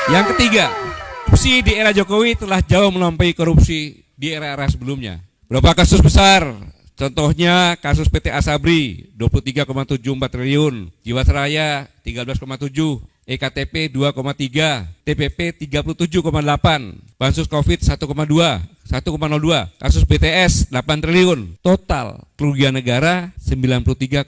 Yang ketiga, korupsi di era Jokowi telah jauh melampaui korupsi di era-era sebelumnya. Berapa kasus besar? Contohnya kasus PT Asabri 23,74 triliun, Jiwasraya 13,7, EKTP 2,3, TPP 37,8, Bansos Covid 1,02, kasus BTS 8 triliun, total kerugian negara 93,32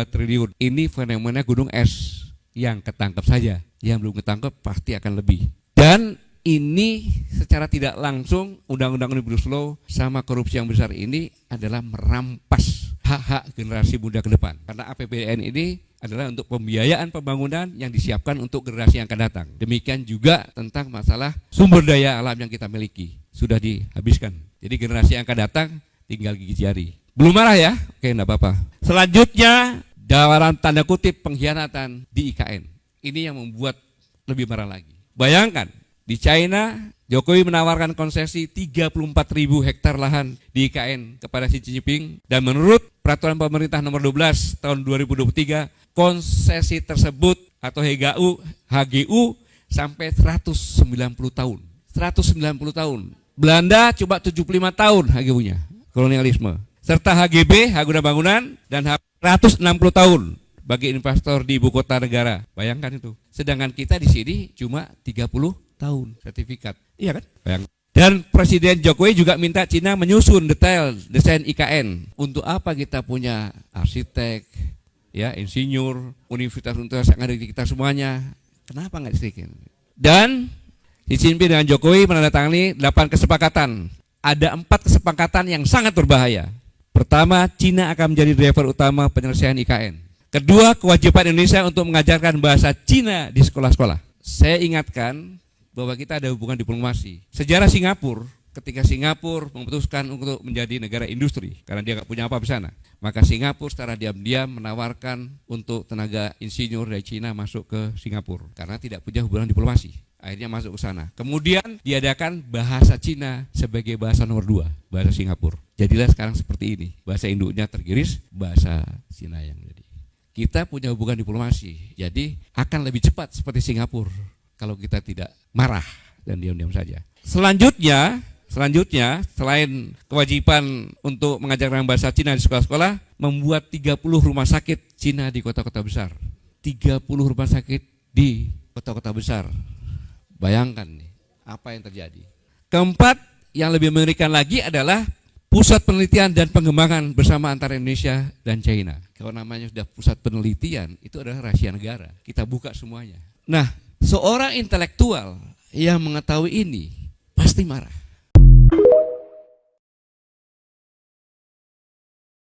triliun. Ini fenomena gunung es. Yang ketangkep saja, yang belum ketangkep pasti akan lebih. Dan ini secara tidak langsung Undang-Undang Omnibus Law sama korupsi yang besar ini adalah merampas hak-hak generasi muda ke depan. Karena APBN ini adalah untuk pembiayaan pembangunan yang disiapkan untuk generasi yang akan datang. Demikian juga tentang masalah sumber daya alam yang kita miliki. Sudah dihabiskan. Jadi generasi yang akan datang tinggal gigi jari. Belum marah ya? Oke, enggak apa-apa. Selanjutnya, dalam tanda kutip pengkhianatan di IKN. Ini yang membuat lebih marah lagi. Bayangkan, di China, Jokowi menawarkan konsesi 34.000 hektar lahan di IKN kepada Xi Jinping. Dan menurut peraturan pemerintah nomor 12 tahun 2023, konsesi tersebut atau HGU sampai 190 tahun. 190 tahun. Belanda cuma 75 tahun HGU-nya, kolonialisme. Serta HGB, hak guna bangunan, dan 160 tahun bagi investor di ibu kota negara. Bayangkan itu. Sedangkan kita di sini cuma 30 tahun sertifikat. Iya kan? Bayangkan. Dan Presiden Jokowi juga minta Cina menyusun detail desain IKN. Untuk apa kita punya arsitek, ya, insinyur, universitas yang ada di kita semuanya. Kenapa nggak disediakan? Dan Xi Jinping dengan Jokowi menandatangani 8 kesepakatan. Ada 4 kesepakatan yang sangat berbahaya. Pertama, Cina akan menjadi driver utama penyelesaian IKN. Kedua, kewajiban Indonesia untuk mengajarkan bahasa Cina di sekolah-sekolah. Saya ingatkan bahwa kita ada hubungan diplomasi. Sejarah Singapura, ketika Singapura memutuskan untuk menjadi negara industri, karena dia nggak punya apa di sana, maka Singapura secara diam-diam menawarkan untuk tenaga insinyur dari Cina masuk ke Singapura, karena tidak punya hubungan diplomasi. Akhirnya masuk ke sana. Kemudian diadakan bahasa Cina sebagai bahasa nomor 2, bahasa Singapura. Jadilah sekarang seperti ini. Bahasa induknya tergiris, bahasa Cina yang jadi. Kita punya hubungan diplomasi, jadi akan lebih cepat seperti Singapura kalau kita tidak marah dan diam-diam saja. Selanjutnya selain kewajiban untuk mengajarkan bahasa Cina di sekolah-sekolah, membuat 30 rumah sakit Cina di kota-kota besar. 30 rumah sakit di kota-kota besar. Bayangkan nih, apa yang terjadi. Keempat, yang lebih mengerikan lagi adalah pusat penelitian dan pengembangan bersama antara Indonesia dan China. Kalau namanya sudah pusat penelitian, itu adalah rahasia negara. Kita buka semuanya. Nah, seorang intelektual yang mengetahui ini pasti marah.